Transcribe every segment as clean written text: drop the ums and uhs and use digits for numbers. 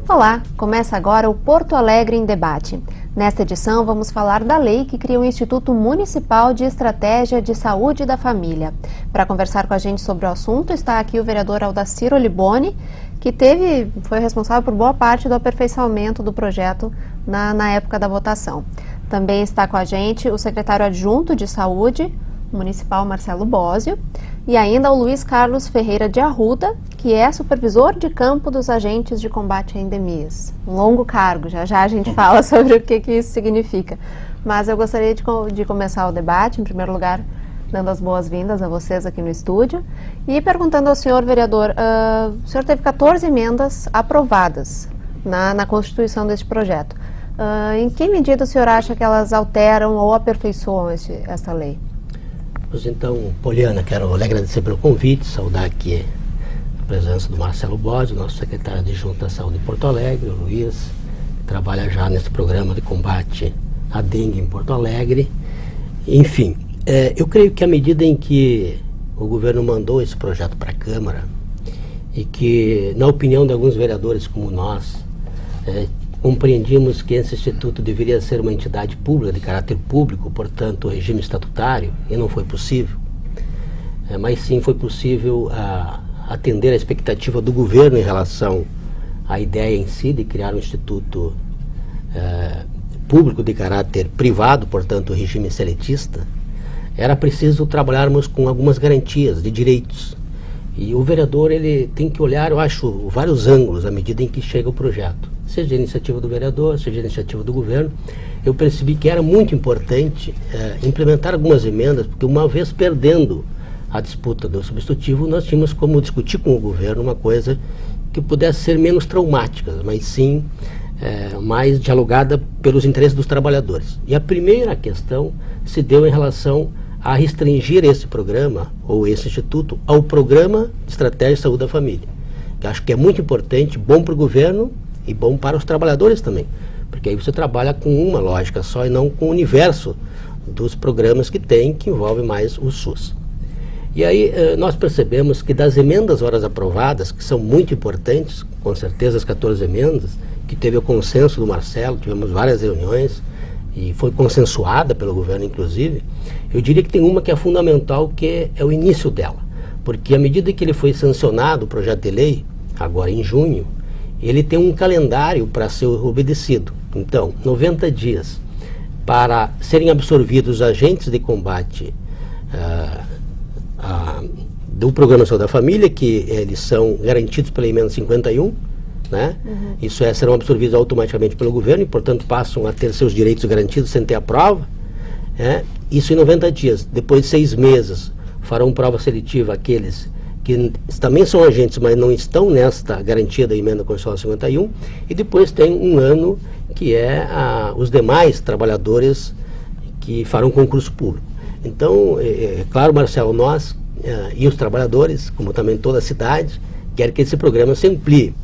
Olá, começa agora o Porto Alegre em Debate. Nesta edição vamos falar da lei que cria o Instituto Municipal de Estratégia de Saúde da Família. Para conversar com a gente sobre o assunto está aqui o vereador Aldaciro Liboni, que foi responsável por boa parte do aperfeiçoamento do projeto na época da votação. Também está com a gente o secretário adjunto de Saúde Municipal, Marcelo Bósio, e ainda o Luiz Carlos Ferreira de Arruda, que é supervisor de campo dos agentes de combate a endemias. Um longo cargo, já a gente fala sobre o que isso significa. Mas eu gostaria de começar o debate, em primeiro lugar, dando as boas-vindas a vocês aqui no estúdio e perguntando ao senhor vereador, o senhor teve 14 emendas aprovadas na constituição deste projeto. Em que medida o senhor acha que elas alteram ou aperfeiçoam essa lei? Pois então, Poliana, quero lhe agradecer pelo convite, saudar aqui a presença do Marcelo Bósio, nosso secretário adjunto da Saúde de Porto Alegre, o Luiz, que trabalha já nesse programa de combate à dengue em Porto Alegre. Enfim, eu creio que à medida em que o governo mandou esse projeto para a Câmara e que, na opinião de alguns vereadores como nós, compreendíamos que esse instituto deveria ser uma entidade pública, de caráter público, portanto, regime estatutário, e não foi possível. Mas sim foi possível atender a expectativa do governo em relação à ideia em si de criar um instituto público de caráter privado, portanto, regime seletista. Era preciso trabalharmos com algumas garantias de direitos. E o vereador ele tem que olhar, eu acho, vários ângulos à medida em que chega o projeto. Seja a iniciativa do vereador, seja a iniciativa do governo. Eu percebi que era muito importante implementar algumas emendas, porque uma vez perdendo a disputa do substitutivo, nós tínhamos como discutir com o governo uma coisa que pudesse ser menos traumática, mas sim mais dialogada pelos interesses dos trabalhadores. E a primeira questão se deu em relação a restringir esse programa, ou esse instituto, ao Programa de Estratégia de Saúde da Família. Que acho que é muito importante, bom para o governo e bom para os trabalhadores também. Porque aí você trabalha com uma lógica só e não com o universo dos programas que tem, que envolve mais o SUS. E aí nós percebemos que das emendas horas aprovadas, que são muito importantes, com certeza as 14 emendas, que teve o consenso do Marcelo, tivemos várias reuniões, e foi consensuada pelo governo, inclusive, eu diria que tem uma que é fundamental, que é o início dela. Porque à medida que ele foi sancionado, o projeto de lei, agora em junho, ele tem um calendário para ser obedecido. Então, 90 dias para serem absorvidos os agentes de combate do Programa Saúde da Família, que eles são garantidos pela emenda 51, né? Isso serão absorvidos automaticamente pelo governo e, portanto, passam a ter seus direitos garantidos sem ter a prova. Isso em 90 dias. Depois de 6 meses, farão prova seletiva aqueles que também são agentes, mas não estão nesta garantia da emenda constitucional 51. E depois tem um ano, que é os demais trabalhadores que farão concurso público. Então, claro, Marcelo, nós e os trabalhadores, como também toda a cidade, querem que esse programa se amplie.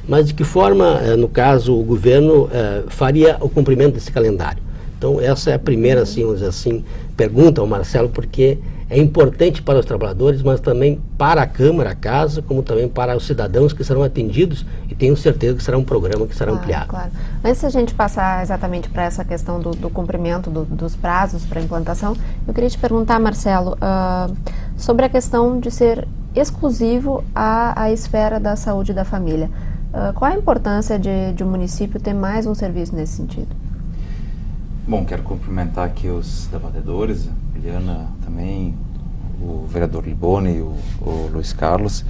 Mas de que forma, no caso, o governo faria o cumprimento desse calendário? Então, essa é a primeira, assim, vamos dizer assim, pergunta ao Marcelo, porque é importante para os trabalhadores, mas também para a Câmara, a Casa, como também para os cidadãos que serão atendidos, e tenho certeza que será um programa que será ampliado. Claro. Antes da gente passar exatamente para essa questão do cumprimento dos prazos para a implantação, eu queria te perguntar, Marcelo, sobre a questão de ser exclusivo à esfera da saúde da família. Qual a importância de um município ter mais um serviço nesse sentido? Bom, quero cumprimentar aqui os debatedores, a Eliana também, o vereador Liboni e o Luiz Carlos.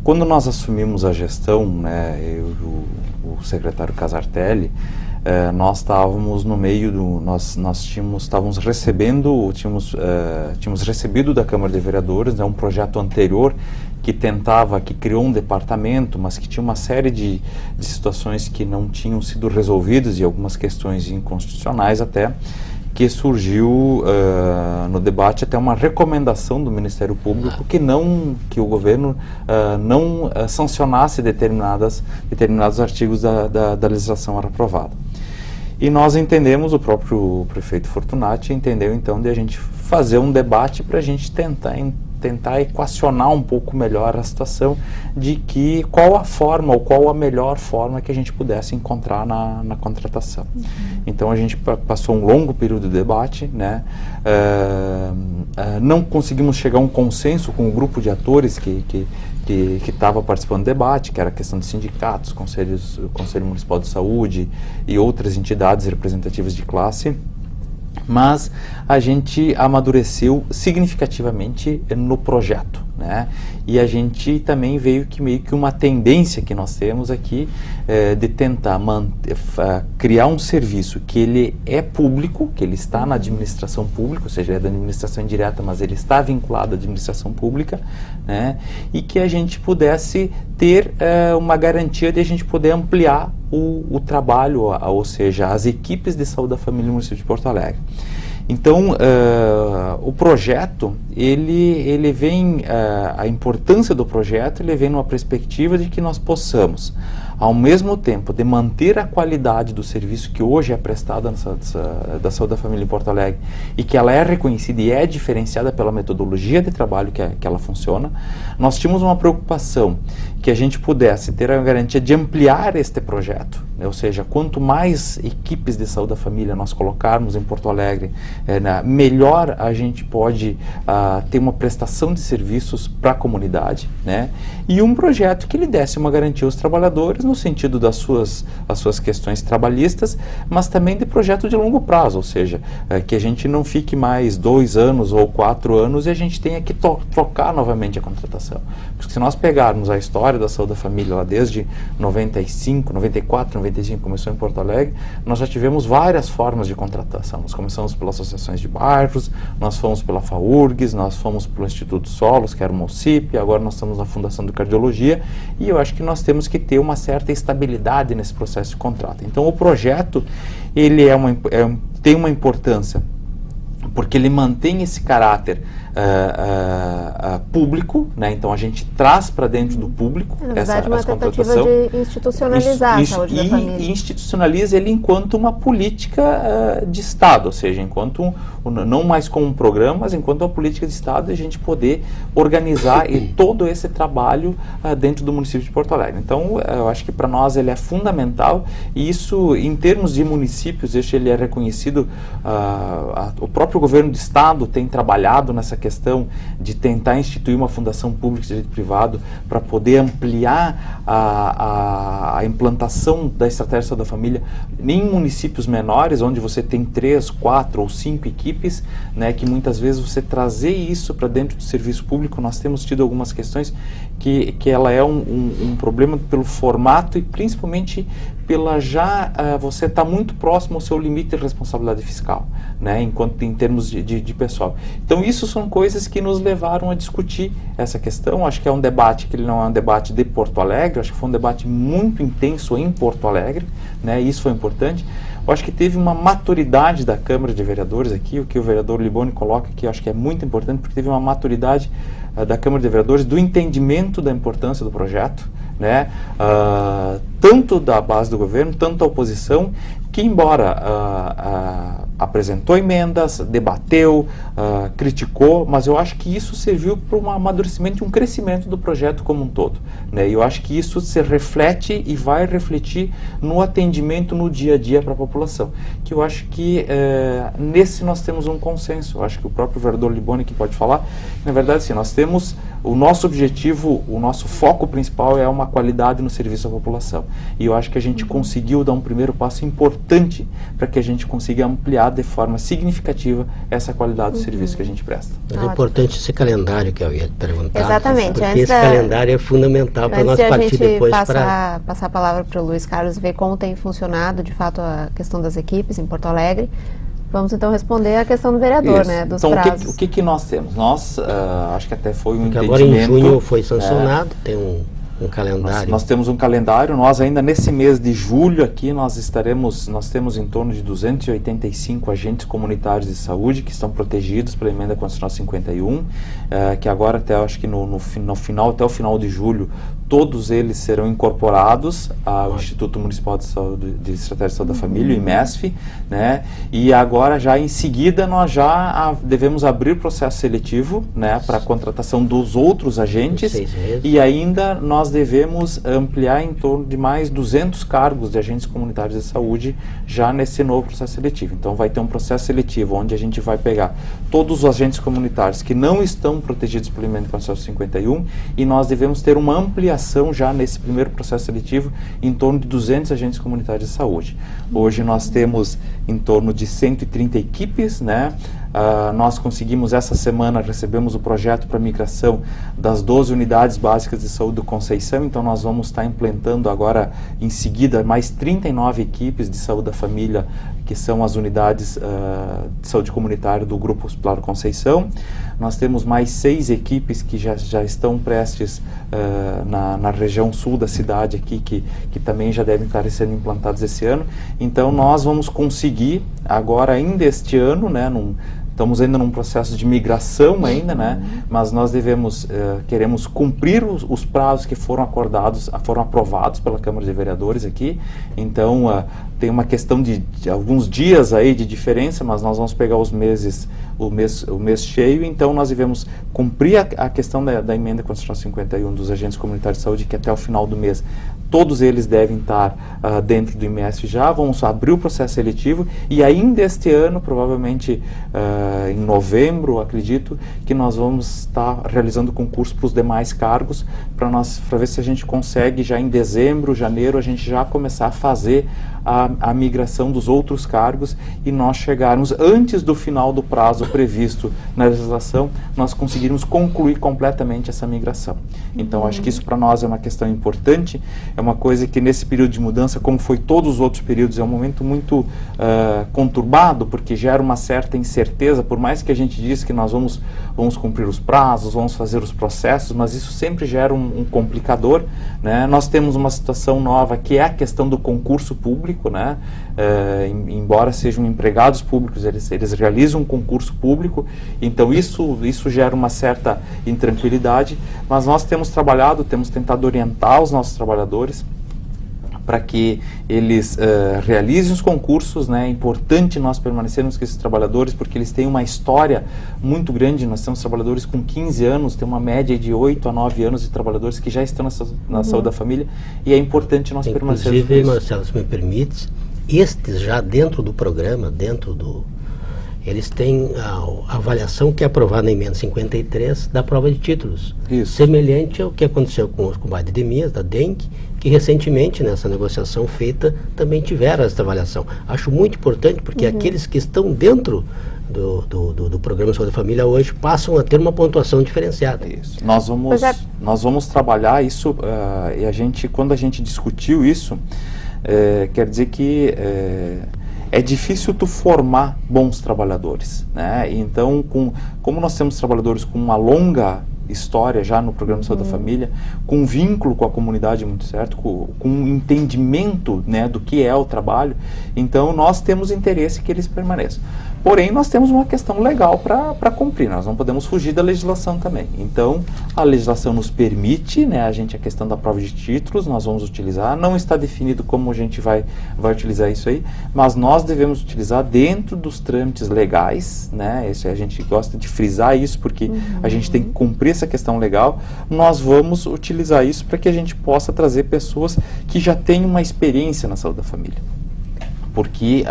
Quando nós assumimos a gestão, né, eu e o secretário Casartelli, nós estávamos no meio do... Estávamos recebendo, tínhamos recebido da Câmara de Vereadores, né, um projeto anterior que criou um departamento, mas que tinha uma série de situações que não tinham sido resolvidas e algumas questões inconstitucionais até, que surgiu no debate até uma recomendação do Ministério Público que o governo não sancionasse determinados artigos da legislação aprovada. E nós entendemos, o próprio prefeito Fortunati entendeu então de a gente fazer um debate para a gente tentar equacionar um pouco melhor a situação de que qual a forma ou qual a melhor forma que a gente pudesse encontrar na contratação. Então a gente passou um longo período de debate, né? Não conseguimos chegar a um consenso com o grupo de atores que estava participando do debate, que era a questão de sindicatos, Conselho Municipal de Saúde e outras entidades representativas de classe, mas a gente amadureceu significativamente no projeto, né? E a gente também veio que meio que uma tendência que nós temos aqui de tentar criar um serviço que ele é público, que ele está na administração pública, ou seja, é da administração indireta, mas ele está vinculado à administração pública, né? E que a gente pudesse ter uma garantia de a gente poder ampliar o trabalho, ou seja, as equipes de saúde da família no município de Porto Alegre. Então, o projeto, ele vem, a importância do projeto, ele vem numa perspectiva de que nós possamos, ao mesmo tempo de manter a qualidade do serviço que hoje é prestado da saúde da família em Porto Alegre e que ela é reconhecida e é diferenciada pela metodologia de trabalho que ela funciona, nós tínhamos uma preocupação que a gente pudesse ter a garantia de ampliar este projeto, né? Ou seja, quanto mais equipes de saúde da família nós colocarmos em Porto Alegre, melhor a gente pode ter uma prestação de serviços para a comunidade, né? E um projeto que lhe desse uma garantia aos trabalhadores no sentido das suas questões trabalhistas, mas também de projeto de longo prazo, ou seja, que a gente não fique mais 2 anos ou 4 anos e a gente tenha que trocar novamente a contratação. Porque se nós pegarmos a história da saúde da família lá desde 95, 94, 95, começou em Porto Alegre, nós já tivemos várias formas de contratação. Nós começamos pelas associações de bairros, nós fomos pela FAURGS, nós fomos pelo Instituto Solos, que era uma OCIP, agora nós estamos na Fundação de Cardiologia, e eu acho que nós temos que ter uma certa estabilidade nesse processo de contrato. Então o projeto, ele tem uma importância, porque ele mantém esse caráter público, né? Então a gente traz para dentro do público essa contratação. De institucionalizar a saúde da família. E institucionaliza ele enquanto uma política de Estado, ou seja, enquanto não mais como um programa, mas enquanto uma política de Estado, a gente poder organizar todo esse trabalho dentro do município de Porto Alegre. Então eu acho que para nós ele é fundamental, e isso em termos de municípios, ele é reconhecido, o próprio governo do Estado tem trabalhado nessa questão de tentar instituir uma fundação pública de direito privado para poder ampliar a implantação da estratégia de saúde da família em municípios menores, onde você tem 3, 4 ou 5 equipes, né, que muitas vezes você trazer isso para dentro do serviço público. Nós temos tido algumas questões que ela é um problema pelo formato e principalmente pela você está muito próximo ao seu limite de responsabilidade fiscal, né, enquanto em termos de pessoal. Então isso são coisas que nos levaram a discutir essa questão. Acho que é um debate que ele não é um debate de Porto Alegre, acho que foi um debate muito intenso em Porto Alegre, né, isso foi importante. Eu acho que teve uma maturidade da Câmara de Vereadores aqui, o que o vereador Liboni coloca aqui, acho que é muito importante, porque teve uma maturidade da Câmara de Vereadores do entendimento da importância do projeto, né, tanto da base do governo, tanto da oposição, que embora apresentou emendas, debateu, criticou, mas eu acho que isso serviu para um amadurecimento e um crescimento do projeto como um todo, né? E eu acho que isso se reflete e vai refletir no atendimento no dia a dia para a população, que eu acho que nesse nós temos um consenso. Eu acho que o próprio vereador Liboni que pode falar, na verdade, sim, nós temos o nosso objetivo, o nosso foco principal é uma qualidade no serviço à população, e eu acho que a gente conseguiu dar um primeiro passo importante para que a gente consiga ampliar de forma significativa essa qualidade do serviço que a gente presta. Mas é importante esse calendário que eu ia te perguntar. Exatamente. Porque esse calendário é fundamental para nós partir depois para... passar a palavra para o Luiz Carlos e ver como tem funcionado, de fato, a questão das equipes em Porto Alegre. Vamos então responder a questão do vereador, né, dos prazos. Então, o que nós temos? Nós, acho que até foi um entendimento... Agora em junho foi sancionado, tem Um calendário. Nós temos um calendário, nós ainda nesse mês de julho aqui, nós temos em torno de 285 agentes comunitários de saúde que estão protegidos pela Emenda Constitucional 51, que agora até acho que até o final de julho, todos eles serão incorporados ao Instituto Municipal de Saúde, de Estratégia de Saúde da Família, o IMESF, né? E agora já em seguida nós já devemos abrir processo seletivo, né, para a contratação dos outros agentes, e ainda nós devemos ampliar em torno de mais 200 cargos de agentes comunitários de saúde já nesse novo processo seletivo. Então vai ter um processo seletivo onde a gente vai pegar todos os agentes comunitários que não estão protegidos pelo Emenda Constitucional 51 e nós devemos ter uma ampliação já nesse primeiro processo seletivo em torno de 200 agentes comunitários de saúde. Hoje nós temos em torno de 130 equipes, né? Nós conseguimos essa semana, recebemos o projeto para migração das 12 unidades básicas de saúde do Conceição, então nós vamos estar implantando agora em seguida mais 39 equipes de saúde da família, que são as unidades de saúde comunitária do Grupo Hospitalar Conceição. Nós temos mais 6 equipes que já estão prestes na região sul da cidade aqui, que também já devem estar sendo implantadas esse ano. Então nós vamos conseguir agora ainda este ano, né, estamos ainda num processo de migração ainda, né? Mas nós queremos cumprir os prazos que foram aprovados pela Câmara de Vereadores aqui. Então, tem uma questão de alguns dias aí de diferença, mas nós vamos pegar o mês cheio. Então, nós devemos cumprir a questão da Emenda Constitucional 51 dos agentes comunitários de saúde, que até o final do mês todos eles devem estar dentro do IMESF já. Vamos abrir o processo seletivo e ainda este ano, provavelmente em novembro, acredito, que nós vamos estar realizando concurso para os demais cargos, para ver se a gente consegue já em dezembro, janeiro, a gente já começar a fazer a migração dos outros cargos e nós chegarmos antes do final do prazo previsto na legislação, nós conseguirmos concluir completamente essa migração. Então, acho que isso para nós é uma questão importante, é uma coisa que nesse período de mudança, como foi todos os outros períodos, é um momento muito conturbado, porque gera uma certa incerteza, por mais que a gente diz que nós vamos cumprir os prazos, vamos fazer os processos, mas isso sempre gera um complicador, né? Nós temos uma situação nova que é a questão do concurso público, né? Embora sejam empregados públicos, eles realizam um concurso público, então isso gera uma certa intranquilidade, mas nós temos tentado orientar os nossos trabalhadores para que eles realizem os concursos, né? É importante nós permanecermos com esses trabalhadores, porque eles têm uma história muito grande. Nós temos trabalhadores com 15 anos, tem uma média de 8 a 9 anos de trabalhadores que já estão na saúde da família, e é importante nós permanecermos com isso. Inclusive, Marcelo, se me permite, estes já dentro do programa, eles têm a avaliação que é aprovada na Emenda 53 da prova de títulos. Isso. Semelhante ao que aconteceu com os combates de endemias, da dengue, que recentemente, nessa negociação feita, também tiveram essa avaliação. Acho muito importante, porque aqueles que estão dentro do Programa Saúde da Família hoje passam a ter uma pontuação diferenciada. Isso. Nós vamos trabalhar isso, e quando a gente discutiu isso, quer dizer que é difícil tu formar bons trabalhadores, né? Então, como nós temos trabalhadores com uma longa história já no Programa de Saúde da Família, com um vínculo com a comunidade muito certo, com um entendimento, né, do que é o trabalho, então nós temos interesse que eles permaneçam. Porém, nós temos uma questão legal para cumprir, nós não podemos fugir da legislação também. Então, a legislação nos permite, né, a questão da prova de títulos, nós vamos utilizar, não está definido como a gente vai utilizar isso aí, mas nós devemos utilizar dentro dos trâmites legais, né, a gente gosta de frisar isso, porque a gente tem que cumprir essa questão legal, nós vamos utilizar isso para que a gente possa trazer pessoas que já têm uma experiência na saúde da família. Porque,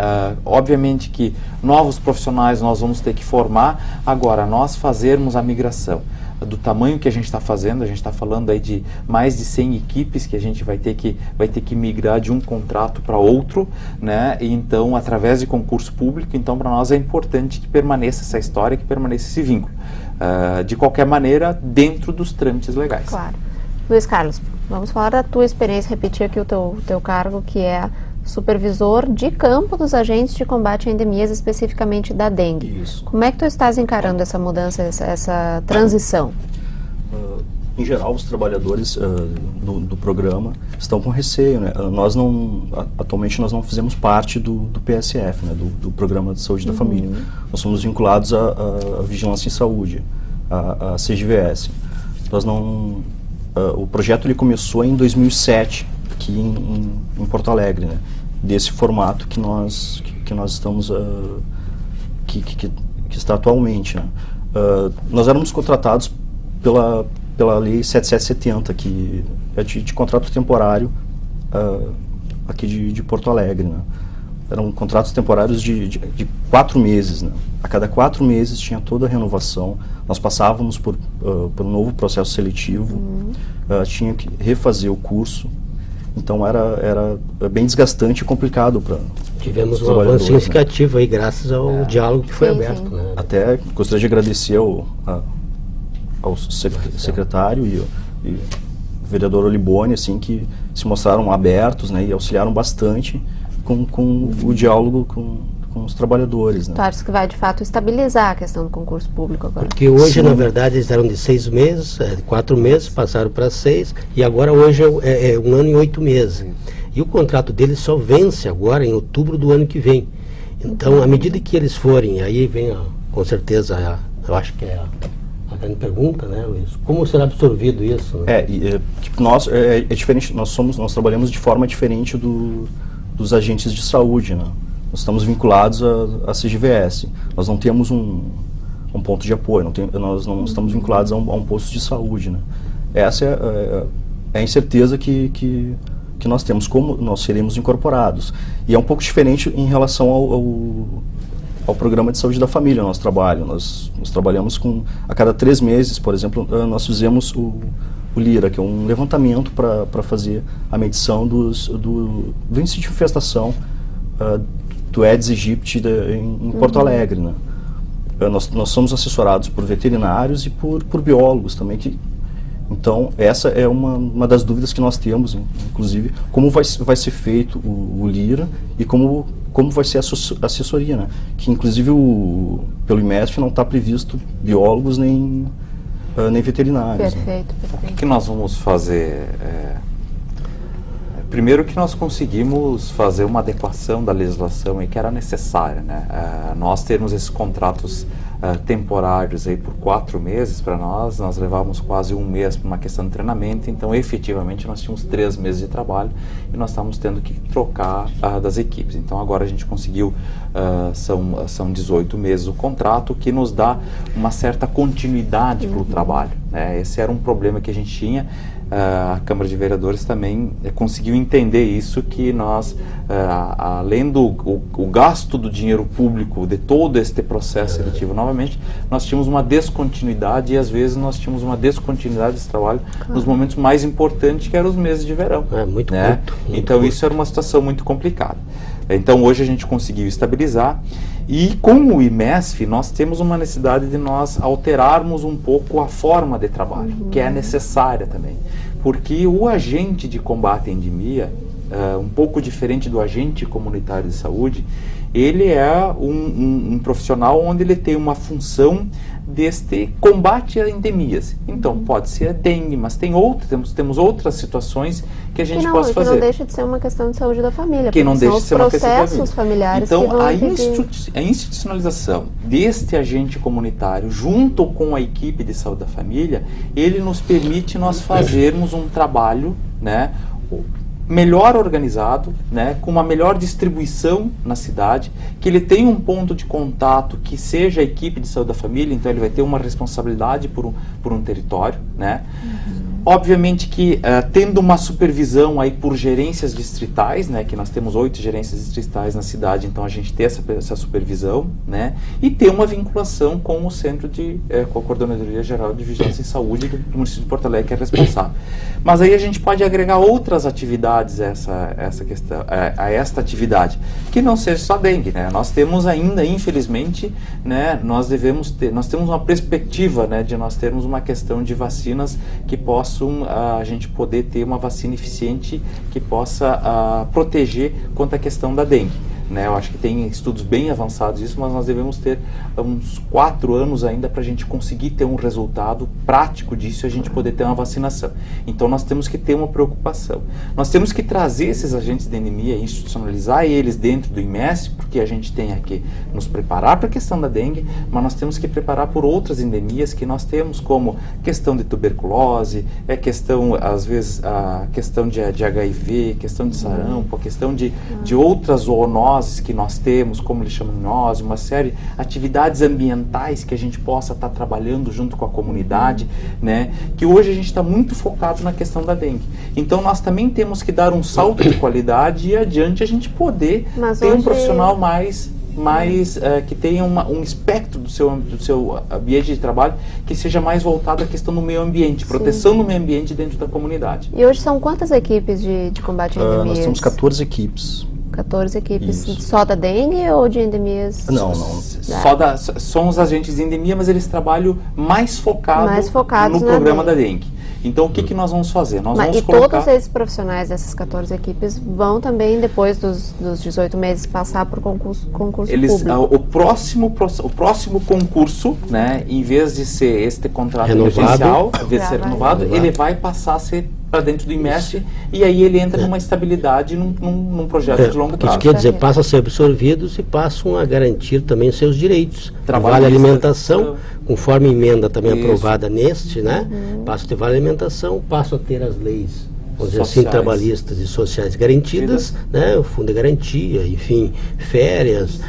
obviamente que novos profissionais nós vamos ter que formar, agora nós fazermos a migração do tamanho que a gente está fazendo, a gente está falando aí de mais de 100 equipes que a gente vai ter que migrar de um contrato para outro, né? E então, através de concurso público, então para nós é importante que permaneça essa história, que permaneça esse vínculo. De qualquer maneira, dentro dos trâmites legais. Claro. Luiz Carlos, vamos falar da tua experiência, repetir aqui o teu cargo, que é supervisor de campo dos agentes de combate a endemias, especificamente da dengue. Isso. Como é que tu estás encarando essa mudança, essa transição? em geral, os trabalhadores do programa estão com receio, né? Atualmente nós não fizemos parte do PSF, né? do Programa de Saúde da Família. Nós somos vinculados à Vigilância em Saúde, à CGVS. O projeto ele começou em 2007, aqui em Porto Alegre, né? Desse formato que nós estamos, que está atualmente, né? Nós éramos contratados pela Lei 7770, que é de contrato temporário aqui de Porto Alegre, né? Eram contratos temporários de 4 meses, né? A cada 4 meses tinha toda a renovação. Nós passávamos por um novo processo seletivo, tinha que refazer o curso. Então era bem desgastante e complicado para tivemos um avanço significativo aí, graças ao diálogo que foi aberto. Né? Até gostaria de agradecer ao secretário e o vereador Olibone, assim, que se mostraram abertos, né, e auxiliaram bastante com o diálogo com os trabalhadores. Né? Tu acha que vai, de fato, estabilizar a questão do concurso público agora? Porque hoje, na verdade, eles eram de 6 meses, 4 meses, passaram para 6, e agora hoje é 1 ano e 8 meses. E o contrato deles só vence agora em outubro do ano que vem. Então, à medida que eles forem, aí vem, com certeza, eu acho que é a grande pergunta, né, Luiz? Como será absorvido isso? Né? Nós, é diferente, nós trabalhamos de forma diferente dos agentes de saúde, né? Nós estamos vinculados à CGVS. Nós não temos um ponto de apoio, nós não estamos vinculados a um posto de saúde, né? Essa é a incerteza que nós temos, como nós seremos incorporados. E é um pouco diferente em relação ao programa de saúde da família, nosso trabalho. Nós trabalhamos a cada 3 meses, por exemplo, nós fizemos o LIRA, que é um levantamento para fazer a medição do índice de infestação do Aedes aegypti em Porto Alegre, né? Nós somos assessorados por veterinários e por biólogos também. Então, essa é uma das dúvidas que nós temos, inclusive, como vai ser feito o LIRA e como vai ser a assessoria, né? Que, inclusive, pelo IMESF não está previsto biólogos nem veterinários. Perfeito, né? perfeito. O que nós vamos fazer? Primeiro que nós conseguimos fazer uma adequação da legislação que era necessária, né? Nós termos esses contratos temporários aí por 4 meses, para nós levávamos quase 1 mês para uma questão de treinamento, então efetivamente nós tínhamos 3 meses de trabalho e nós estávamos tendo que trocar das equipes. Então agora a gente conseguiu, são 18 meses o contrato, que nos dá uma certa continuidade para o trabalho, né? Esse era um problema que a gente tinha. A Câmara de Vereadores também conseguiu entender isso, que nós, além do gasto do dinheiro público, de todo este processo seletivo, novamente, nós tínhamos uma descontinuidade, e às vezes nós tínhamos uma descontinuidade desse trabalho nos momentos mais importantes, que eram os meses de verão. Muito né? curto. Então isso era uma situação muito complicada. Então hoje a gente conseguiu estabilizar, e com o IMESF nós temos uma necessidade de nós alterarmos um pouco a forma de trabalho, que é necessária também. Porque o agente de combate à endemia, um pouco diferente do agente comunitário de saúde, ele é um profissional onde ele tem uma função deste combate a endemias. Então, pode ser a dengue, mas temos outras situações que a gente possa fazer. Que não deixa de ser uma questão de saúde da família. Que não deixa de ser uma questão de processos familiares. Então, que vão a institucionalização deste agente comunitário, junto com a equipe de saúde da família, ele nos permite nós fazermos um trabalho, né, melhor organizado, né, com uma melhor distribuição na cidade, que ele tenha um ponto de contato que seja a equipe de saúde da família, então ele vai ter uma responsabilidade por um território, né? Obviamente que tendo uma supervisão aí por gerências distritais, né, que nós temos 8 gerências distritais na cidade, então a gente tem essa supervisão, né, e ter uma vinculação com o centro com a Coordenadoria Geral de Vigilância em Saúde do município de Porto Alegre, que é responsável. Mas aí a gente pode agregar outras atividades a esta atividade, que não seja só dengue, né? Nós temos ainda, infelizmente, né, nós temos uma perspectiva, né, de nós termos uma questão de vacinas que possam a gente poder ter uma vacina eficiente que possa proteger contra a questão da dengue. né? Eu acho que tem estudos bem avançados disso, mas nós devemos ter uns 4 anos ainda para a gente conseguir ter um resultado prático disso e a gente poder ter uma vacinação. Então nós temos que ter uma preocupação. Nós temos que trazer esses agentes de endemia, institucionalizar eles dentro do IMS, porque a gente tem que nos preparar para a questão da dengue, mas nós temos que preparar por outras endemias que nós temos, como questão de tuberculose, questão, às vezes, a questão de HIV, questão de sarampo, a questão de outras zoonoses que nós temos, como leishmaniose, uma série de atividades ambientais que a gente possa estar trabalhando junto com a comunidade, né? Que hoje a gente está muito focado na questão da dengue. Então nós também temos que dar um salto de qualidade e adiante a gente poder ter um profissional mais que tenha um espectro do seu ambiente de trabalho que seja mais voltado à questão do meio ambiente, proteção do meio ambiente dentro da comunidade. E hoje são quantas equipes de combate a endemias? Nós temos 14 equipes. 14 equipes. Isso. Só da dengue ou de endemias? Não. São os agentes de endemia, mas eles trabalham mais focados no programa da dengue. Então, o que nós vamos fazer? Nós vamos colocar... todos esses profissionais dessas 14 equipes vão também, depois dos 18 meses, passar por concurso público? O próximo concurso, né, em vez de ser este contrato emergencial, em vez de ser renovado, ele vai passar a ser para dentro do IMS e aí ele entra numa estabilidade num projeto de longo prazo. Isso quer dizer, passam a ser absorvidos e passam a garantir também seus direitos. Vale alimentação, conforme emenda também aprovada neste, né? Passam a ter vale alimentação, passam a ter as leis, vamos dizer assim, trabalhistas e sociais garantidas, né? O fundo de garantia, enfim, férias,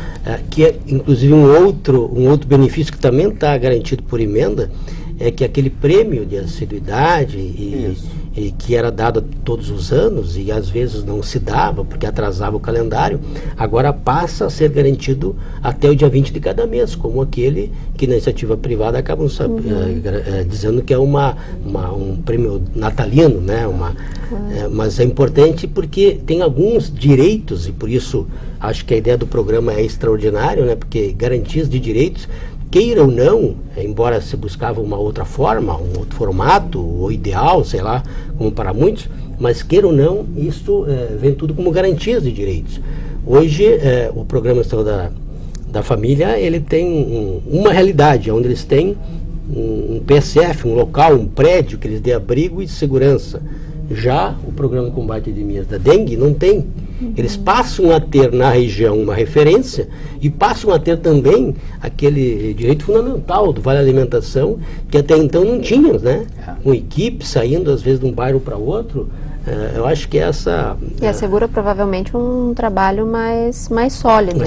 que é inclusive um outro benefício que também está garantido por emenda, é que aquele prêmio de assiduidade e que era dado todos os anos e às vezes não se dava porque atrasava o calendário, agora passa a ser garantido até o dia 20 de cada mês, como aquele que na iniciativa privada acabam dizendo que é um prêmio natalino, né? Mas é importante porque tem alguns direitos e por isso acho que a ideia do programa é extraordinária, né? Porque garantias de direitos, queira ou não, embora se buscava uma outra forma, um outro formato, ou ideal, sei lá, como para muitos, mas queira ou não, isso vem tudo como garantias de direitos. Hoje, o Programa Nacional da Família, ele tem uma realidade, onde eles têm um PSF, um local, um prédio que eles dê abrigo e segurança. Já o Programa de Combate a Endemias da Dengue não tem. Eles passam a ter na região uma referência e passam a ter também aquele direito fundamental do Vale Alimentação, que até então não tínhamos, né? Com equipe saindo às vezes de um bairro para outro. Eu acho que essa... E assegura provavelmente um trabalho mais sólido, né?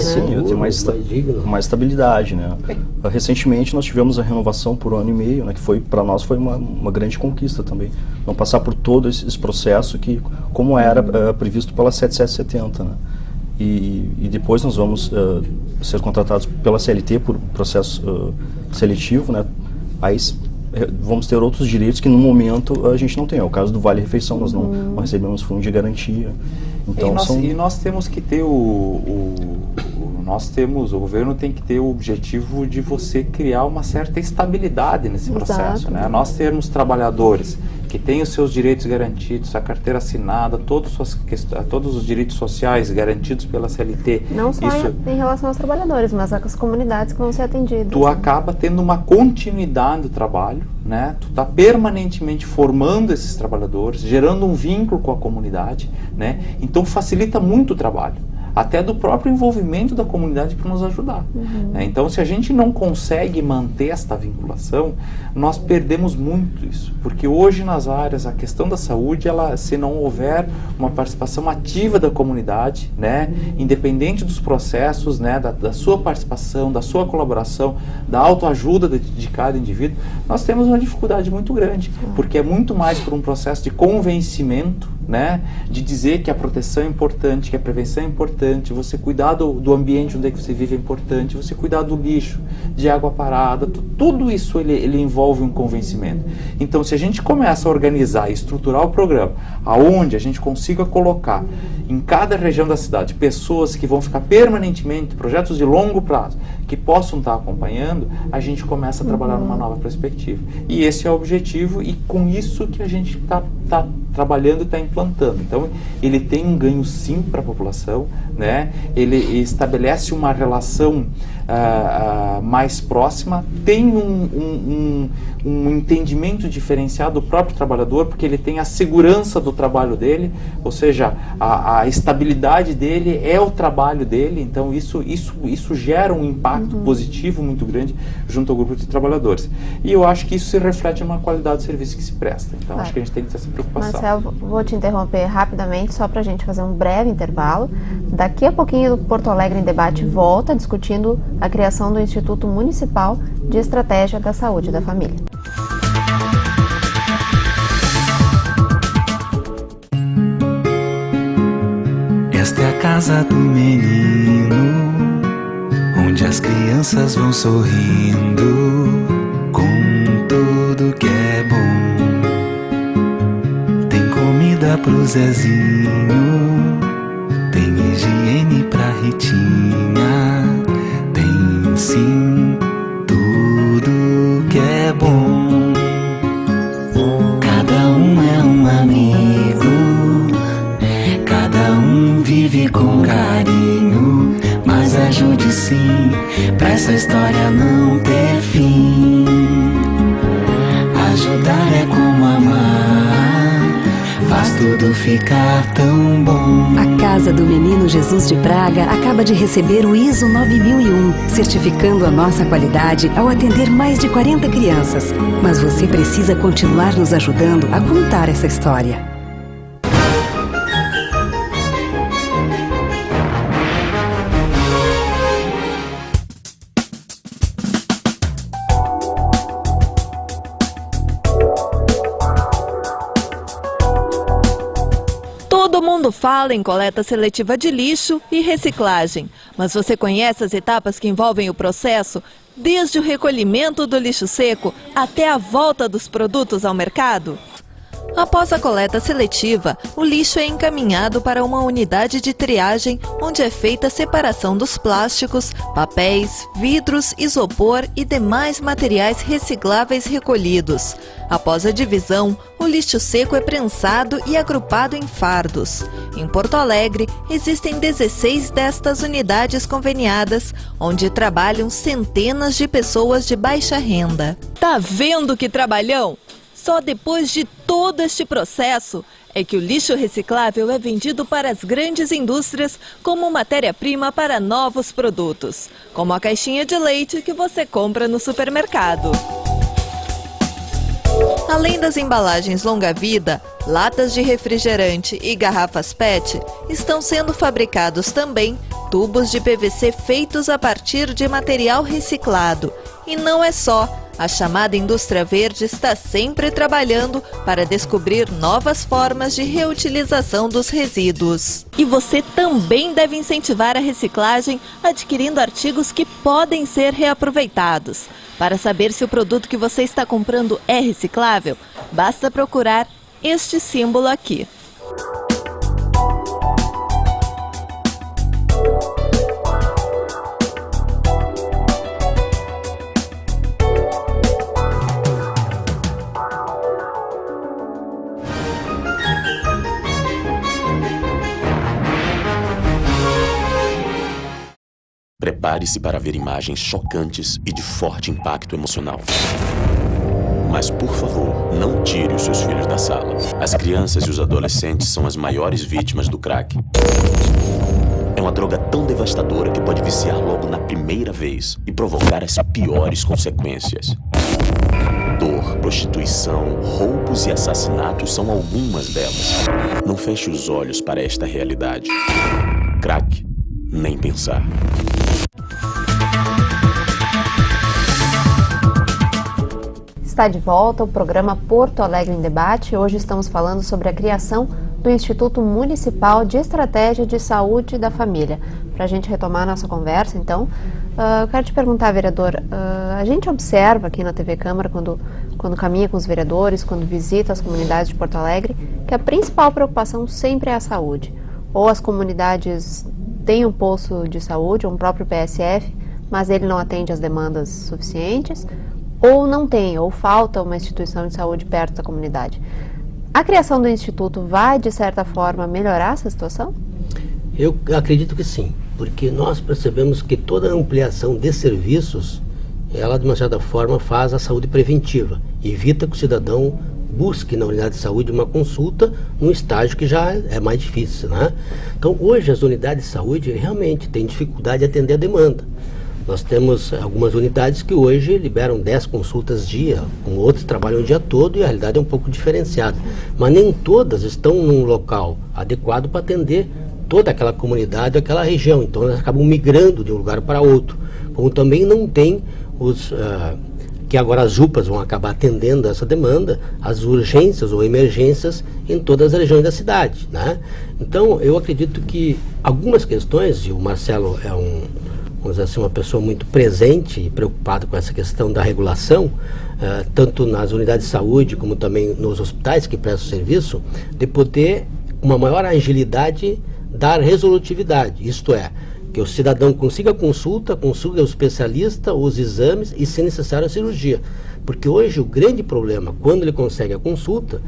Tem mais estabilidade, né? Recentemente nós tivemos a renovação por 1 ano e meio, né? Que foi, para nós, foi uma grande conquista também. Não passar por todo esse processo que, como era previsto pela 7770, né? E depois nós vamos ser contratados pela CLT por processo seletivo, né? Aí vamos ter outros direitos que no momento a gente não tem. É o caso do Vale Refeição, nós não recebemos fundo de garantia. Então, e nós temos que ter o governo tem que ter o objetivo de você criar uma certa estabilidade nesse processo, né? Nós termos trabalhadores que têm os seus direitos garantidos, a carteira assinada, todos os direitos sociais garantidos pela CLT. Não só em relação aos trabalhadores, mas às comunidades que vão ser atendidas. Tu acaba tendo uma continuidade do trabalho, né? Tu está permanentemente formando esses trabalhadores, gerando um vínculo com a comunidade, né? Então facilita muito o trabalho, até do próprio envolvimento da comunidade para nos ajudar. Né? Então, se a gente não consegue manter esta vinculação, nós perdemos muito isso, porque hoje nas áreas, a questão da saúde, se não houver uma participação ativa da comunidade, né, independente dos processos, né, da sua participação, da sua colaboração, da autoajuda de cada indivíduo, nós temos uma dificuldade muito grande, porque é muito mais por um processo de convencimento, né, de dizer que a proteção é importante, que a prevenção é importante, você cuidar do ambiente onde é que você vive é importante, você cuidar do lixo, de água parada, tudo isso ele envolve um convencimento. Então, se a gente começa a organizar e estruturar o programa, aonde a gente consiga colocar em cada região da cidade pessoas que vão ficar permanentemente, projetos de longo prazo, que possam estar acompanhando, a gente começa a trabalhar numa nova perspectiva. E esse é o objetivo, e com isso que a gente está trabalhando e está implantando. Então, ele tem um ganho sim para a população, né? Ele estabelece uma relação mais próxima, tem um entendimento diferenciado do próprio trabalhador, porque ele tem a segurança do trabalho dele, ou seja, a estabilidade dele é o trabalho dele. Então isso gera um impacto positivo muito grande junto ao grupo de trabalhadores. E eu acho que isso se reflete numa qualidade do serviço que se presta. Então acho que a gente tem que ter essa preocupação. Marcelo, vou te interromper rapidamente, só para a gente fazer um breve intervalo. Daqui a pouquinho o Porto Alegre em Debate volta discutindo a criação do Instituto Municipal de Estratégia da Saúde da Família. Esta é a casa do menino, onde as crianças vão sorrindo com tudo que é bom. Tem comida pro Zezinho, tem higiene pra Ritinha, tem sim tudo que é bom. Cada um é um amigo, cada um vive com carinho, mas ajude sim pra essa história não ter fim. Ajudar é como amar, faz tudo ficar tão bom. A Casa do Menino Jesus de Praga acaba de receber o ISO 9001, certificando a nossa qualidade ao atender mais de 40 crianças. Mas você precisa continuar nos ajudando a contar essa história. Todo mundo fala em coleta seletiva de lixo e reciclagem, mas você conhece as etapas que envolvem o processo, desde o recolhimento do lixo seco até a volta dos produtos ao mercado? Após a coleta seletiva, o lixo é encaminhado para uma unidade de triagem, onde é feita a separação dos plásticos, papéis, vidros, isopor e demais materiais recicláveis recolhidos. Após a divisão, o lixo seco é prensado e agrupado em fardos. Em Porto Alegre, existem 16 destas unidades conveniadas, onde trabalham centenas de pessoas de baixa renda. Tá vendo que trabalhão? Só depois de todo este processo é que o lixo reciclável é vendido para as grandes indústrias como matéria-prima para novos produtos, como a caixinha de leite que você compra no supermercado. Além das embalagens longa-vida, latas de refrigerante e garrafas PET, estão sendo fabricados também tubos de PVC feitos a partir de material reciclado. E não é só. A chamada indústria verde está sempre trabalhando para descobrir novas formas de reutilização dos resíduos. E você também deve incentivar a reciclagem adquirindo artigos que podem ser reaproveitados. Para saber se o produto que você está comprando é reciclável, basta procurar este símbolo aqui. Prepare-se para ver imagens chocantes e de forte impacto emocional. Mas, por favor, não tire os seus filhos da sala. As crianças e os adolescentes são as maiores vítimas do crack. É uma droga tão devastadora que pode viciar logo na primeira vez e provocar as piores consequências. Dor, prostituição, roubos e assassinatos são algumas delas. Não feche os olhos para esta realidade. Crack, nem pensar. Está de volta o programa Porto Alegre em Debate. Hoje estamos falando sobre a criação do Instituto Municipal de Estratégia de Saúde da Família. Para a gente retomar a nossa conversa, então, eu quero te perguntar, vereador, a gente observa aqui na TV Câmara, quando caminha com os vereadores, quando visita as comunidades de Porto Alegre, que a principal preocupação sempre é a saúde. Ou as comunidades têm um posto de saúde, ou um próprio PSF, mas ele não atende às demandas suficientes, ou não tem, ou falta uma instituição de saúde perto da comunidade. A criação do Instituto vai, de certa forma, melhorar essa situação? Eu acredito que sim, porque nós percebemos que toda ampliação de serviços, ela de uma certa forma faz a saúde preventiva, evita que o cidadão busque na unidade de saúde uma consulta num estágio que já é mais difícil, né? Então hoje as unidades de saúde realmente têm dificuldade de atender a demanda. Nós temos algumas unidades que hoje liberam 10 consultas dia, com outras trabalham o dia todo, e a realidade é um pouco diferenciada. Mas nem todas estão num local adequado para atender toda aquela comunidade, aquela região. Então elas acabam migrando de um lugar para outro. Como também não tem que agora as UPAs vão acabar atendendo essa demanda, as urgências ou emergências em todas as regiões da cidade, né? Então eu acredito que algumas questões, e o Marcelo é vamos dizer assim, uma pessoa muito presente e preocupada com essa questão da regulação, tanto nas unidades de saúde como também nos hospitais que prestam serviço, de poder, com uma maior agilidade, dar resolutividade, isto é, que o cidadão consiga consulta o especialista, os exames e, se necessário, a cirurgia. Porque hoje o grande problema, quando ele consegue a consulta,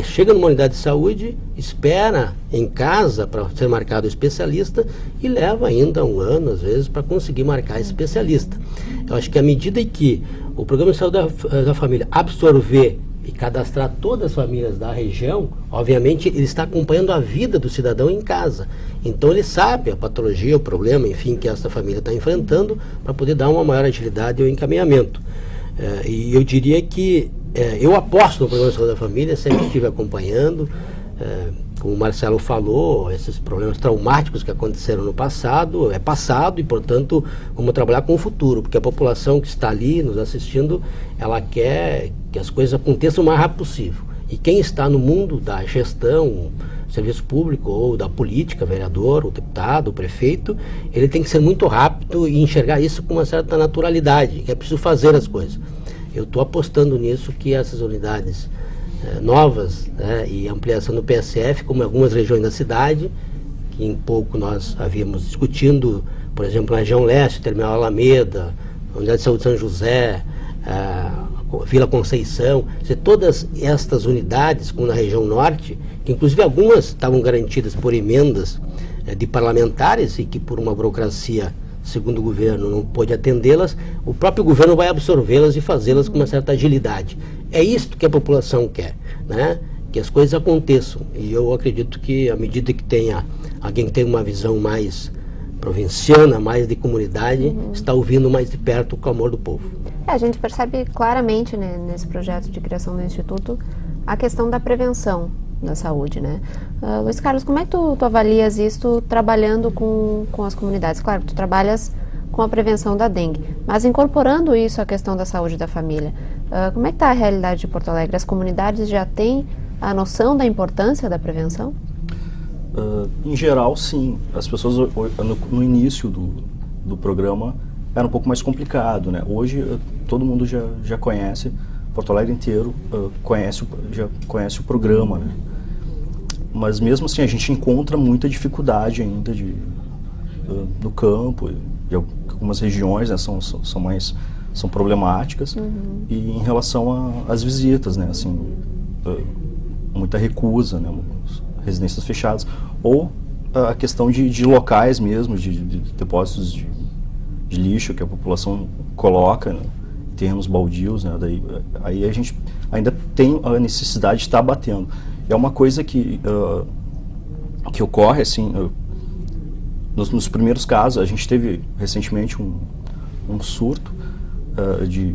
chega numa unidade de saúde, espera em casa para ser marcado o especialista e leva ainda 1 ano, às vezes, para conseguir marcar esse especialista. Eu acho que à medida em que o Programa de Saúde da Família absorver e cadastrar todas as famílias da região, obviamente ele está acompanhando a vida do cidadão em casa. Então ele sabe a patologia, o problema, enfim, que essa família está enfrentando, para poder dar uma maior agilidade ao encaminhamento. E eu diria que eu aposto no Programa de Saúde da Família, sempre estive acompanhando, como o Marcelo falou, esses problemas traumáticos que aconteceram no passado, é passado e, portanto, vamos trabalhar com o futuro, porque a população que está ali nos assistindo, ela quer que as coisas aconteçam o mais rápido possível. E quem está no mundo da gestão, serviço público ou da política, vereador, o deputado, o prefeito, ele tem que ser muito rápido e enxergar isso com uma certa naturalidade, que é preciso fazer as coisas. Eu estou apostando nisso, que essas unidades novas, e ampliação do PSF, como em algumas regiões da cidade, que em pouco nós havíamos discutindo, por exemplo, na região leste, Terminal Alameda, Unidade de Saúde São José, Vila Conceição, todas estas unidades, como na região norte, que inclusive algumas estavam garantidas por emendas de parlamentares e que por uma burocracia, segundo o governo, não pôde atendê-las, o próprio governo vai absorvê-las e fazê-las com uma certa agilidade. É isto que a população quer, né? Que as coisas aconteçam. E eu acredito que, à medida que tenha alguém que tem uma visão mais provinciana, mais de comunidade, está ouvindo mais de perto o clamor do povo. A gente percebe claramente, né, nesse projeto de criação do Instituto, a questão da prevenção na saúde, né? Luiz Carlos, como é que tu avalias isso trabalhando com as comunidades? Claro, tu trabalhas com a prevenção da dengue, mas incorporando isso à questão da saúde da família, como é que está a realidade de Porto Alegre? As comunidades já têm a noção da importância da prevenção? Em geral, sim. As pessoas no início do programa era um pouco mais complicado, né? Hoje todo mundo já conhece, Porto Alegre inteiro já conhece o programa, né? Mas mesmo assim a gente encontra muita dificuldade ainda no campo, de algumas regiões, né, são problemáticas, e em relação às visitas, né, assim, muita recusa, né, residências fechadas, ou a questão de locais mesmo, de depósitos de lixo que a população coloca, né, terrenos baldios, né, aí a gente ainda tem a necessidade de estar batendo. É uma coisa que ocorre, assim, nos primeiros casos. A gente teve recentemente um surto de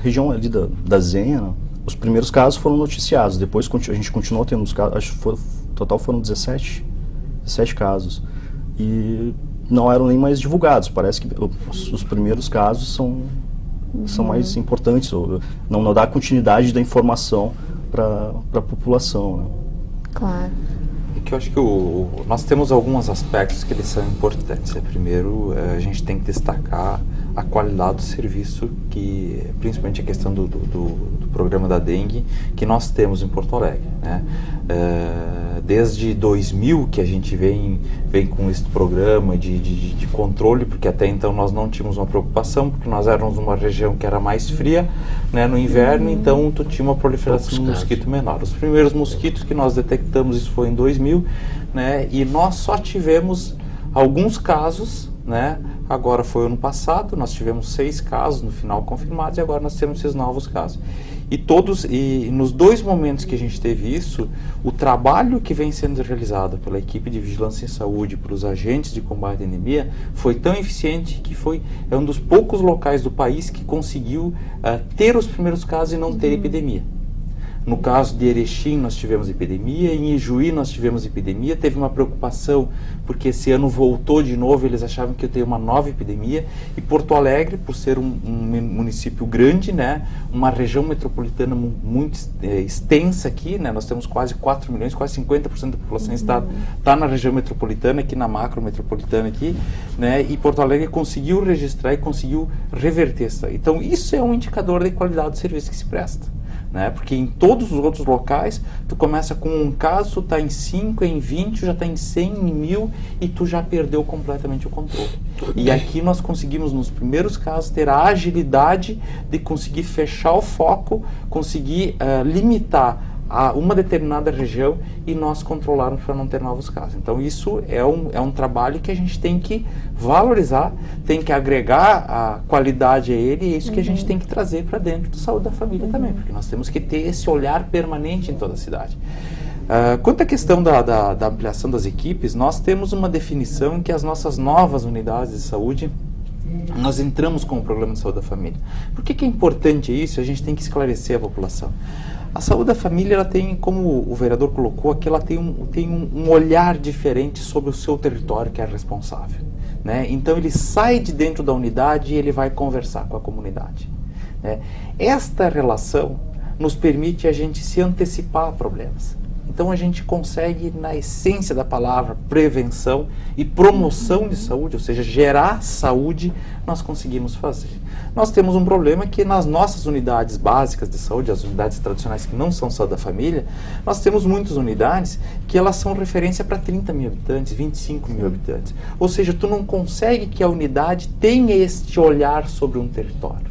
região ali da Zenha, né? Os primeiros casos foram noticiados, depois a gente continuou tendo os casos, acho que total foram 17 casos, e não eram nem mais divulgados. Parece que os primeiros casos são mais importantes, não dá continuidade da informação para a população, né? Claro. É que eu acho que nós temos alguns aspectos que eles são importantes. Primeiro, a gente tem que destacar a qualidade do serviço, que principalmente a questão do programa da dengue, que nós temos em Porto Alegre, né? desde 2000 que a gente vem com esse programa de controle, porque até então nós não tínhamos uma preocupação, porque nós éramos uma região que era mais fria, né, no inverno, então tu tinha uma proliferação de mosquito menor. Os primeiros mosquitos que nós detectamos, isso foi em 2000, né, e nós só tivemos alguns casos, né, agora foi ano passado, nós tivemos 6 casos no final confirmados, e agora nós temos esses novos casos. E nos 2 momentos que a gente teve isso, o trabalho que vem sendo realizado pela equipe de vigilância em saúde, pelos agentes de combate à endemia, foi tão eficiente que é um dos poucos locais do país que conseguiu ter os primeiros casos e não ter epidemia. No caso de Erechim, nós tivemos epidemia, em Ijuí nós tivemos epidemia, teve uma preocupação, porque esse ano voltou de novo, eles achavam que ia ter uma nova epidemia, e Porto Alegre, por ser um município grande, né, uma região metropolitana muito extensa aqui, né, nós temos quase 4 milhões, quase 50% da população está na região metropolitana, aqui na macro metropolitana aqui, né, e Porto Alegre conseguiu registrar e conseguiu reverter isso. Então isso é um indicador de qualidade do serviço que se presta. Né? Porque em todos os outros locais, tu começa com um caso, tu está em 5, em 20, já está em 100, em 1000 e tu já perdeu completamente o controle. E aqui nós conseguimos, nos primeiros casos, ter a agilidade de conseguir fechar o foco, conseguir limitar a uma determinada região e nós controlarmos para não ter novos casos. Então isso é um trabalho que a gente tem que valorizar, tem que agregar a qualidade a ele, e é isso que a gente tem que trazer para dentro do saúde da família também, porque nós temos que ter esse olhar permanente em toda a cidade. Quanto à questão da ampliação das equipes, nós temos uma definição em que as nossas novas unidades de saúde, nós entramos com o programa de saúde da família. Por que é importante isso? A gente tem que esclarecer a população. A saúde da família, ela tem, como o vereador colocou aqui, ela tem um olhar diferente sobre o seu território que é responsável, né? Então ele sai de dentro da unidade e ele vai conversar com a comunidade, né? Esta relação nos permite a gente se antecipar a problemas. Então a gente consegue, na essência da palavra, prevenção e promoção de saúde, ou seja, gerar saúde, nós conseguimos fazer. Nós temos um problema que nas nossas unidades básicas de saúde, as unidades tradicionais que não são saúde da família, nós temos muitas unidades que elas são referência para 30 mil habitantes, 25 mil habitantes. Ou seja, tu não consegue que a unidade tenha este olhar sobre um território.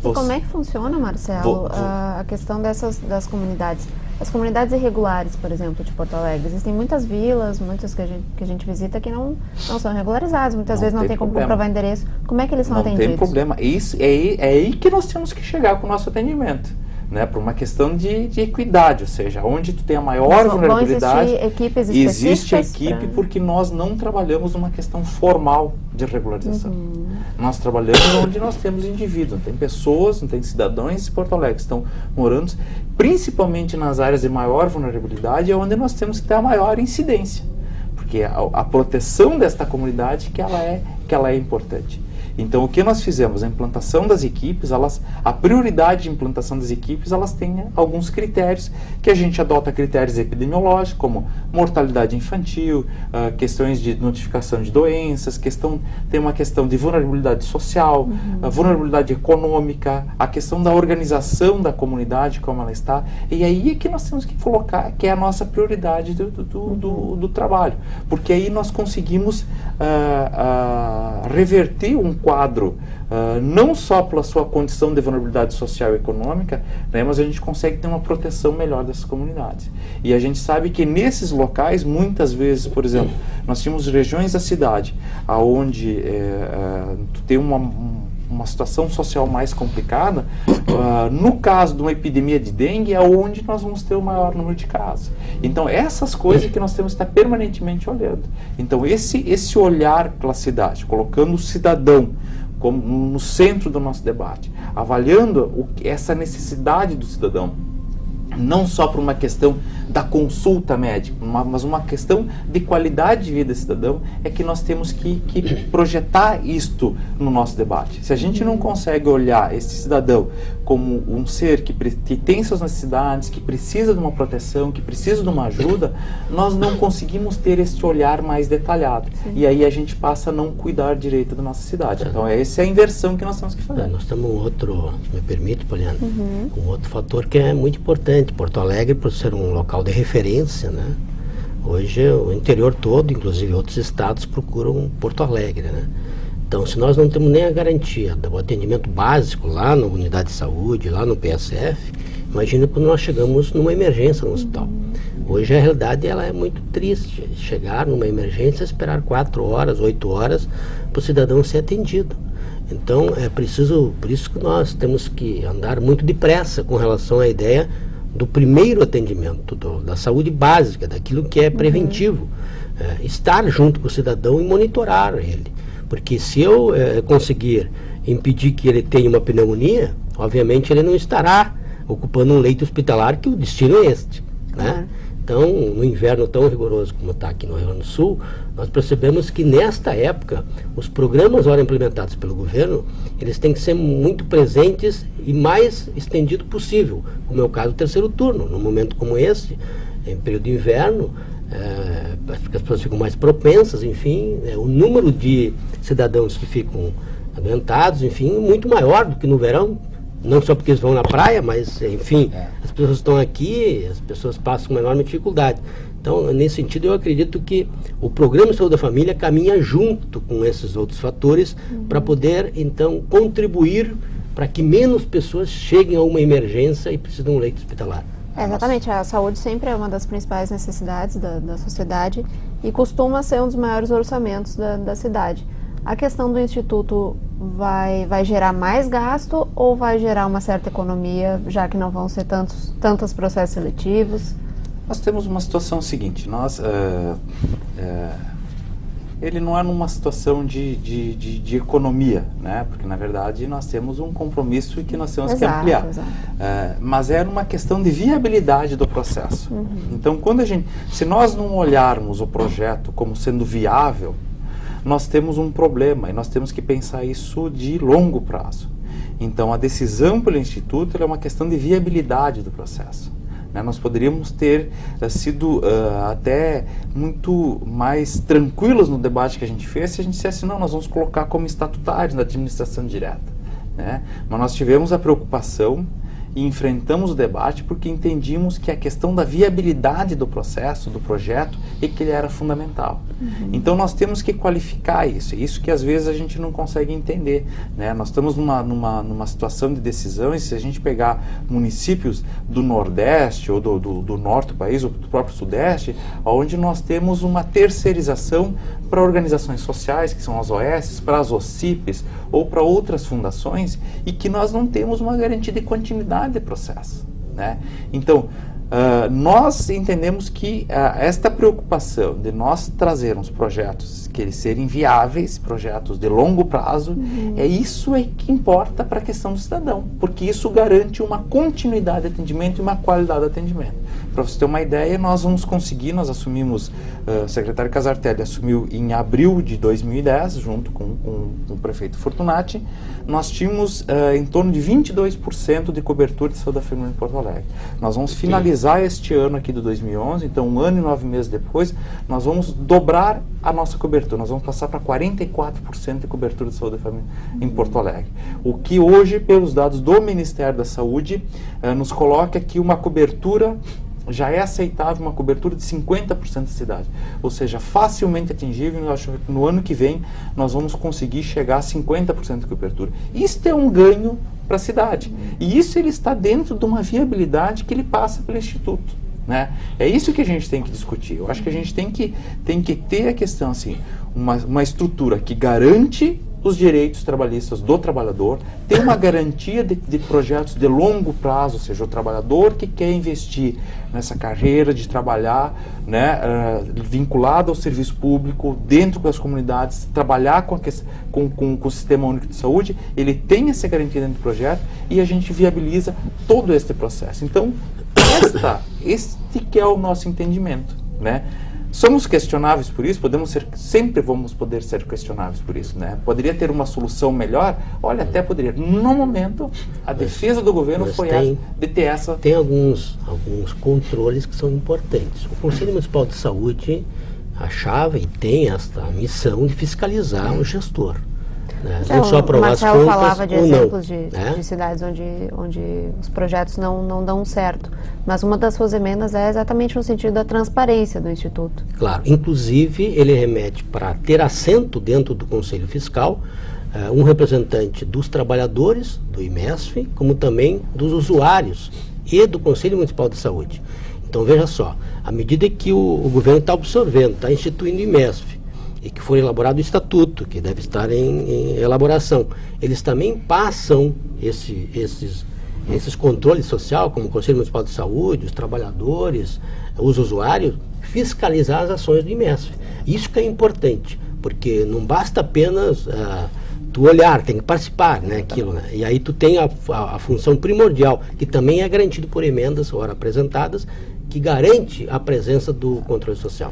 E como é que funciona, Marcelo, a questão das comunidades? As comunidades irregulares, por exemplo, de Porto Alegre, existem muitas vilas, muitas que a gente visita que não são regularizadas, muitas vezes não tem como comprovar endereço. Como é que eles são atendidos? Não tem problema. Isso, é aí que nós temos que chegar com o nosso atendimento, né? Por uma questão de equidade, ou seja, onde tu tem a maior vulnerabilidade, equipes existe a equipe porque nós não trabalhamos numa questão formal de regularização. Nós trabalhamos onde nós temos indivíduos, não tem pessoas, não tem cidadãos de Porto Alegre que estão morando, principalmente nas áreas de maior vulnerabilidade, é onde nós temos que ter a maior incidência, porque a proteção desta comunidade que ela é importante. Então, o que nós fizemos? A implantação das equipes, a prioridade de implantação das equipes, elas têm alguns critérios, que a gente adota critérios epidemiológicos, como mortalidade infantil, questões de notificação de doenças, tem uma questão de vulnerabilidade social, vulnerabilidade econômica, a questão da organização da comunidade, como ela está, e aí é que nós temos que colocar, que é a nossa prioridade do trabalho, porque aí nós conseguimos reverter um quadro, não só pela sua condição de vulnerabilidade social e econômica, né, mas a gente consegue ter uma proteção melhor dessas comunidades. E a gente sabe que nesses locais, muitas vezes, por exemplo, nós tínhamos regiões da cidade onde tu tem uma situação social mais complicada, no caso de uma epidemia de dengue, é onde nós vamos ter o maior número de casos. Então, essas coisas que nós temos que estar permanentemente olhando. Então, esse olhar pela cidade, colocando o cidadão como no centro do nosso debate, avaliando essa necessidade do cidadão, não só por uma questão da consulta médica, mas uma questão de qualidade de vida do cidadão, é que nós temos que projetar isto no nosso debate. Se a gente não consegue olhar esse cidadão como um ser que tem suas necessidades, que precisa de uma proteção, que precisa de uma ajuda, nós não conseguimos ter esse olhar mais detalhado. Sim. E aí a gente passa a não cuidar direito da nossa cidade. Então essa é a inversão que nós temos que fazer. Nós temos se me permite, Poliana, um outro fator que é muito importante. Porto Alegre, por ser um local de referência, né? Hoje o interior todo, inclusive outros estados, procuram Porto Alegre, né? Então, se nós não temos nem a garantia do atendimento básico lá na unidade de saúde, lá no PSF, imagina quando nós chegamos numa emergência no hospital. Hoje a realidade ela é muito triste, chegar numa emergência, esperar 4 horas, 8 horas para o cidadão ser atendido. Então é preciso, por isso que nós temos que andar muito depressa com relação à ideia do primeiro atendimento, da saúde básica, daquilo que é preventivo. Estar junto com o cidadão e monitorar ele. Porque se eu conseguir impedir que ele tenha uma pneumonia, obviamente ele não estará ocupando um leito hospitalar, que o destino é este, né? Então, no inverno tão rigoroso como está aqui no Rio Grande do Sul, nós percebemos que nesta época, os programas ora implementados pelo governo, eles têm que ser muito presentes e mais estendido possível, como é o caso do terceiro turno. Num momento como esse, em período de inverno, porque as pessoas ficam mais propensas, enfim, o número de cidadãos que ficam adoentados, enfim, muito maior do que no verão. Não só porque eles vão na praia, mas, enfim, as pessoas estão aqui, as pessoas passam com uma enorme dificuldade. Então, nesse sentido, eu acredito que o Programa de Saúde da Família caminha junto com esses outros fatores para poder, então, contribuir para que menos pessoas cheguem a uma emergência e precisem de um leito hospitalar. Exatamente, a saúde sempre é uma das principais necessidades da sociedade e costuma ser um dos maiores orçamentos da cidade. A questão do Instituto vai gerar mais gasto ou vai gerar uma certa economia, já que não vão ser tantos processos seletivos? Nós temos uma situação seguinte, ele não é numa situação de economia, né? Porque na verdade nós temos um compromisso que nós temos que ampliar. Mas é numa questão de viabilidade do processo. Então, se nós não olharmos o projeto como sendo viável, nós temos um problema e nós temos que pensar isso de longo prazo. Então, a decisão pelo Instituto é uma questão de viabilidade do processo. Nós poderíamos ter sido até muito mais tranquilos no debate que a gente fez se a gente dissesse, não, nós vamos colocar como estatutários na administração direta. Mas nós tivemos a preocupação e enfrentamos o debate porque entendíamos que a questão da viabilidade do processo, do projeto, é que ele era fundamental. Então nós temos que qualificar isso que às vezes a gente não consegue entender, né? Nós estamos numa situação de decisão, e se a gente pegar municípios do Nordeste ou do Norte do país, ou do próprio Sudeste, onde nós temos uma terceirização para organizações sociais, que são as OS, para as OCIPs ou para outras fundações, e que nós não temos uma garantia de continuidade de processo, né? Então, nós entendemos que esta preocupação de nós trazermos projetos que eles serem viáveis, projetos de longo prazo, isso que importa para a questão do cidadão, porque isso garante uma continuidade de atendimento e uma qualidade de atendimento. Para você ter uma ideia, nós assumimos, o secretário Casartelli assumiu em abril de 2010, junto com o prefeito Fortunati. Nós tínhamos em torno de 22% de cobertura de saúde da família em Porto Alegre. Nós vamos finalizar este ano aqui de 2011, então 1 ano e 9 meses depois, nós vamos dobrar a nossa cobertura, nós vamos passar para 44% de cobertura de saúde da família em Porto Alegre. O que hoje, pelos dados do Ministério da Saúde, nos coloca aqui uma cobertura já é aceitável, uma cobertura de 50% da cidade, ou seja, facilmente atingível. Eu acho que no ano que vem nós vamos conseguir chegar a 50% de cobertura. Isso é um ganho para a cidade, e isso ele está dentro de uma viabilidade que ele passa pelo Instituto, né? É isso que a gente tem que discutir. Eu acho que a gente tem que ter a questão assim, uma estrutura que garante os direitos trabalhistas do trabalhador, tem uma garantia de projetos de longo prazo, ou seja, o trabalhador que quer investir nessa carreira de trabalhar, né, vinculado ao serviço público, dentro das comunidades, trabalhar com o Sistema Único de Saúde, ele tem essa garantia dentro do projeto e a gente viabiliza todo esse processo. Então, este que é o nosso entendimento, né? Somos questionáveis por isso, sempre vamos poder ser questionáveis por isso, né? Poderia ter uma solução melhor? Olha, até poderia. No momento, a defesa do governo foi de ter essa... Tem alguns controles que são importantes. O Conselho Municipal de Saúde achava e tem esta missão de fiscalizar o gestor. Não só aprovar as contas, Marcelo falava de ou exemplos não, de cidades onde os projetos não dão certo, mas uma das suas emendas é exatamente no sentido da transparência do Instituto. Claro, inclusive ele remete para ter assento dentro do Conselho Fiscal um representante dos trabalhadores do IMESF, como também dos usuários e do Conselho Municipal de Saúde. Então veja só, à medida que o governo está absorvendo, está instituindo o IMESF, e que foi elaborado o estatuto, que deve estar em elaboração, eles também passam esses controles social, como o Conselho Municipal de Saúde, os trabalhadores, os usuários, fiscalizar as ações do IMESF. Isso que é importante, porque não basta apenas tu olhar, tem que participar, né, aquilo, né? E aí tu tem a função primordial, que também é garantido por emendas ora apresentadas, que garante a presença do controle social.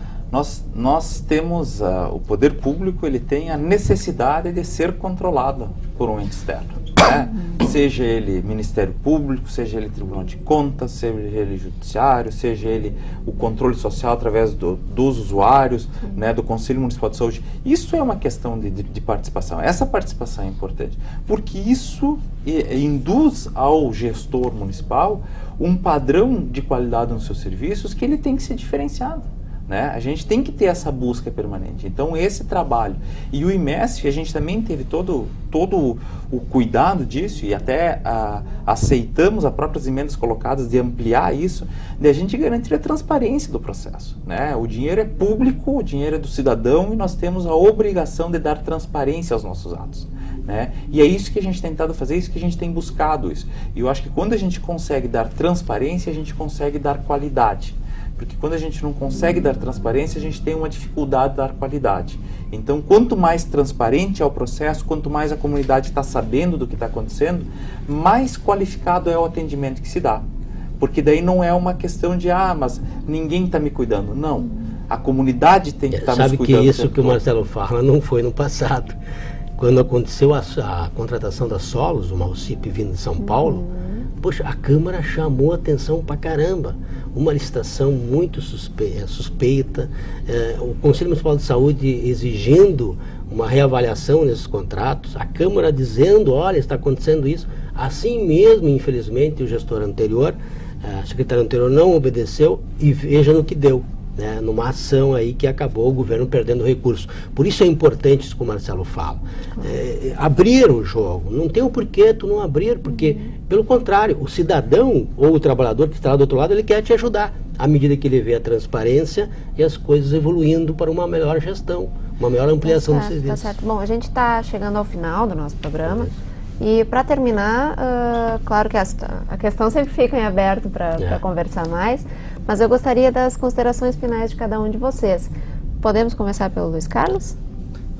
Nós temos, o poder público, ele tem a necessidade de ser controlado por um ente externo, né? Seja ele Ministério Público, seja ele Tribunal de Contas, seja ele Judiciário, seja ele o controle social através dos usuários, né, do Conselho Municipal de Saúde. Isso é uma questão de participação. Essa participação é importante, porque isso induz ao gestor municipal um padrão de qualidade nos seus serviços que ele tem que ser diferenciado, né? A gente tem que ter essa busca permanente. Então esse trabalho, e o IMESF, a gente também teve todo o cuidado disso, e até aceitamos as próprias emendas colocadas de ampliar isso, de a gente garantir a transparência do processo, né? O dinheiro é público, o dinheiro é do cidadão, e nós temos a obrigação de dar transparência aos nossos atos, né? E é isso que a gente tem tentado fazer, isso que a gente tem buscado isso. E eu acho que quando a gente consegue dar transparência, a gente consegue dar qualidade. Porque quando a gente não consegue dar transparência, a gente tem uma dificuldade de dar qualidade. Então, quanto mais transparente é o processo, quanto mais a comunidade está sabendo do que está acontecendo, mais qualificado é o atendimento que se dá. Porque daí não é uma questão de, mas ninguém está me cuidando. Não, a comunidade tem que estar nos cuidando. Sabe que isso que o Marcelo fala não foi no passado. Quando aconteceu a contratação da Solos, uma UCIP vindo de São Paulo, poxa, a Câmara chamou atenção pra caramba. Uma licitação muito suspeita, o Conselho Municipal de Saúde exigindo uma reavaliação nesses contratos, a Câmara dizendo, olha, está acontecendo isso. Assim mesmo, infelizmente, o gestor anterior, a secretária anterior não obedeceu, e veja no que deu, né, numa ação aí que acabou o governo perdendo recursos. Por isso é importante isso que o Marcelo fala. Abrir o jogo. Não tem o porquê tu não abrir, porque, pelo contrário, o cidadão ou o trabalhador que está lá do outro lado, ele quer te ajudar, à medida que ele vê a transparência e as coisas evoluindo para uma melhor gestão, uma melhor ampliação dos serviços. Tá certo. Bom, a gente está chegando ao final do nosso programa. E para terminar, claro que a questão sempre fica em aberto para conversar mais, mas eu gostaria das considerações finais de cada um de vocês. Podemos começar pelo Luiz Carlos?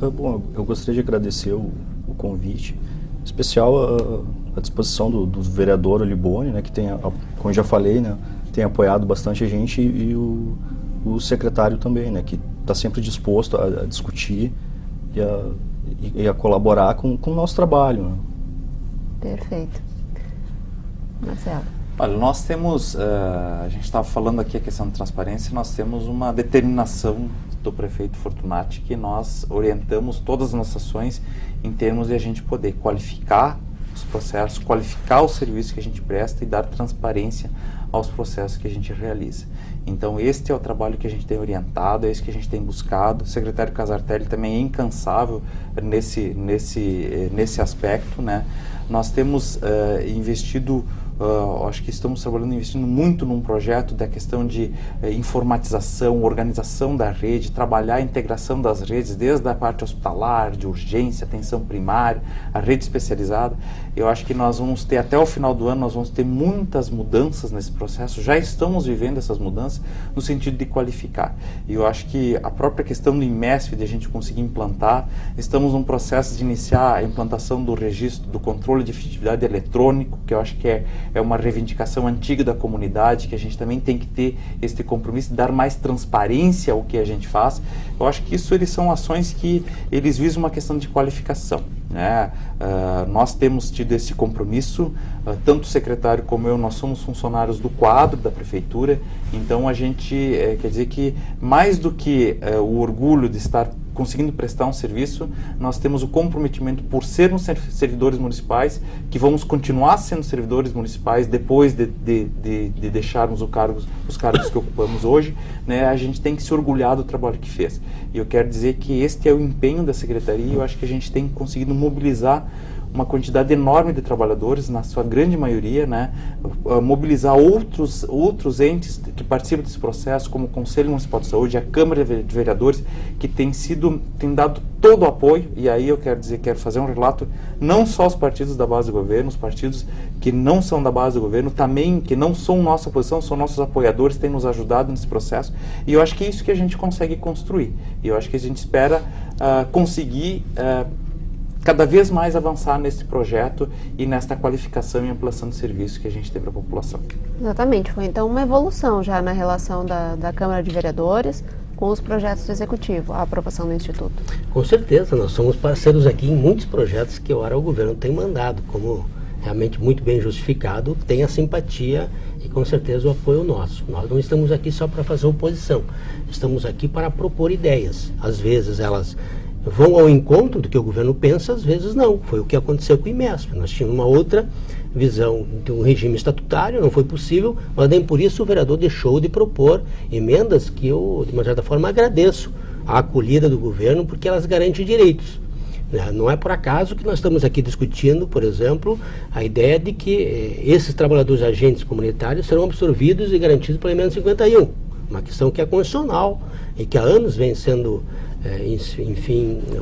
Bom, eu gostaria de agradecer o convite, em especial a disposição do vereador Liboni, né, que tem, como eu já falei, né, tem apoiado bastante a gente, e o secretário também, né, que está sempre disposto a discutir e a colaborar com o nosso trabalho, né. Perfeito. Marcelo. Olha, nós temos, a gente estava falando aqui a questão de transparência, nós temos uma determinação do prefeito Fortunati que nós orientamos todas as nossas ações em termos de a gente poder qualificar os processos, qualificar o serviço que a gente presta e dar transparência aos processos que a gente realiza. Então este é o trabalho que a gente tem orientado, é isso que a gente tem buscado. O secretário Casartelli também é incansável nesse aspecto, né? Nós temos investido, acho que estamos investindo muito num projeto da questão de informatização, organização da rede, trabalhar a integração das redes, desde a parte hospitalar, de urgência, atenção primária, a rede especializada. Eu acho que nós vamos ter, até o final do ano, nós vamos ter muitas mudanças nesse processo, já estamos vivendo essas mudanças no sentido de qualificar. E eu acho que a própria questão do IMESF, de a gente conseguir implantar, estamos num processo de iniciar a implantação do registro, do controle de efetividade eletrônico, que eu acho que é uma reivindicação antiga da comunidade, que a gente também tem que ter esse compromisso de dar mais transparência ao que a gente faz. Eu acho que isso são ações que eles visam uma questão de qualificação, né? Nós temos tido esse compromisso, tanto o secretário como eu, nós somos funcionários do quadro da prefeitura, então a gente quer dizer que mais do que o orgulho de estar conseguindo prestar um serviço, nós temos o comprometimento por sermos servidores municipais, que vamos continuar sendo servidores municipais depois de deixarmos os cargos que ocupamos hoje, né? A gente tem que se orgulhar do trabalho que fez. E eu quero dizer que este é o empenho da Secretaria, e eu acho que a gente tem conseguido mobilizar uma quantidade enorme de trabalhadores, na sua grande maioria, né, mobilizar outros entes que participam desse processo, como o Conselho Municipal de Saúde, a Câmara de Vereadores, que tem dado todo o apoio. E aí eu quero fazer um relato, não só aos partidos da base do governo, os partidos que não são da base do governo, também, que não são nossa oposição, são nossos apoiadores, têm nos ajudado nesse processo, e eu acho que é isso que a gente consegue construir, e eu acho que a gente espera conseguir cada vez mais avançar nesse projeto e nesta qualificação e ampliação de serviço que a gente tem para a população. Exatamente, foi então uma evolução já na relação da Câmara de Vereadores com os projetos do Executivo, a aprovação do Instituto. Com certeza, nós somos parceiros aqui em muitos projetos que ora o governo tem mandado, como realmente muito bem justificado, tem a simpatia e com certeza o apoio nosso. Nós não estamos aqui só para fazer oposição, estamos aqui para propor ideias. Às vezes elas vão ao encontro do que o governo pensa, às vezes não. Foi o que aconteceu com o IMESP. Nós tínhamos uma outra visão de um regime estatutário, não foi possível, mas nem por isso o vereador deixou de propor emendas que eu, de uma certa forma, agradeço a acolhida do governo, porque elas garantem direitos. Não é por acaso que nós estamos aqui discutindo, por exemplo, a ideia de que esses trabalhadores agentes comunitários serão absorvidos e garantidos pela Emenda 51, uma questão que é constitucional e que há anos vem sendo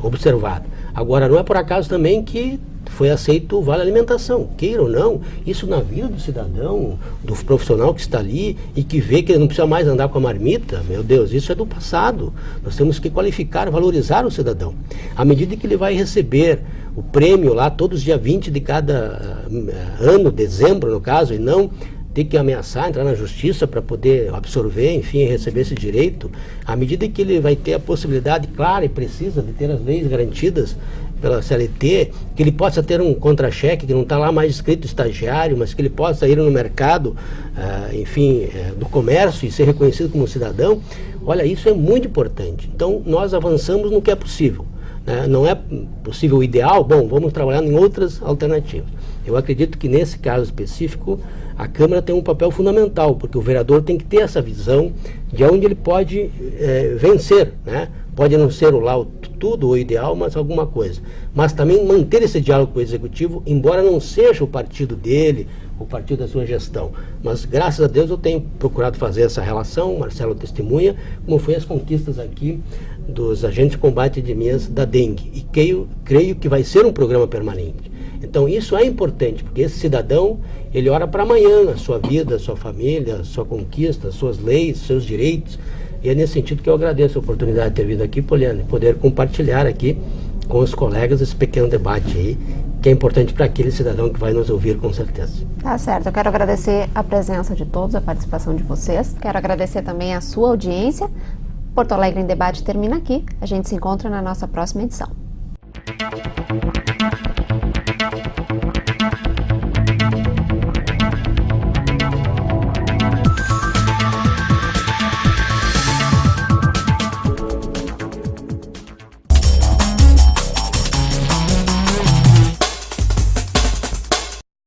observado. Agora, não é por acaso também que foi aceito o Vale Alimentação, queira ou não, isso na vida do cidadão, do profissional que está ali e que vê que ele não precisa mais andar com a marmita, meu Deus, isso é do passado. Nós temos que qualificar, valorizar o cidadão. À medida que ele vai receber o prêmio lá todos os dias 20 de cada ano, dezembro no caso, e não ter que ameaçar, entrar na justiça para poder absorver, enfim, receber esse direito, à medida que ele vai ter a possibilidade clara e precisa de ter as leis garantidas pela CLT, que ele possa ter um contra-cheque, que não está lá mais escrito estagiário, mas que ele possa ir no mercado, do comércio e ser reconhecido como cidadão, olha, isso é muito importante. Então, nós avançamos no que é possível. Não é possível o ideal, bom, vamos trabalhar em outras alternativas. Eu acredito que nesse caso específico, a Câmara tem um papel fundamental, porque o vereador tem que ter essa visão de onde ele pode vencer, né? Pode não ser tudo o ideal, mas alguma coisa. Mas também manter esse diálogo com o Executivo, embora não seja o partido dele, o partido da sua gestão. Mas, graças a Deus, eu tenho procurado fazer essa relação, Marcelo testemunha, como foi as conquistas aqui dos agentes de combate de epidemias da dengue. E creio que vai ser um programa permanente. Então, isso é importante, porque esse cidadão, ele olha para amanhã, a sua vida, a sua família, a sua conquista, as suas leis, seus direitos. E é nesse sentido que eu agradeço a oportunidade de ter vindo aqui, Poliana, e poder compartilhar aqui com os colegas esse pequeno debate aí, que é importante para aquele cidadão que vai nos ouvir, com certeza. Tá certo. Eu quero agradecer a presença de todos, a participação de vocês. Quero agradecer também a sua audiência. Porto Alegre em Debate termina aqui. A gente se encontra na nossa próxima edição.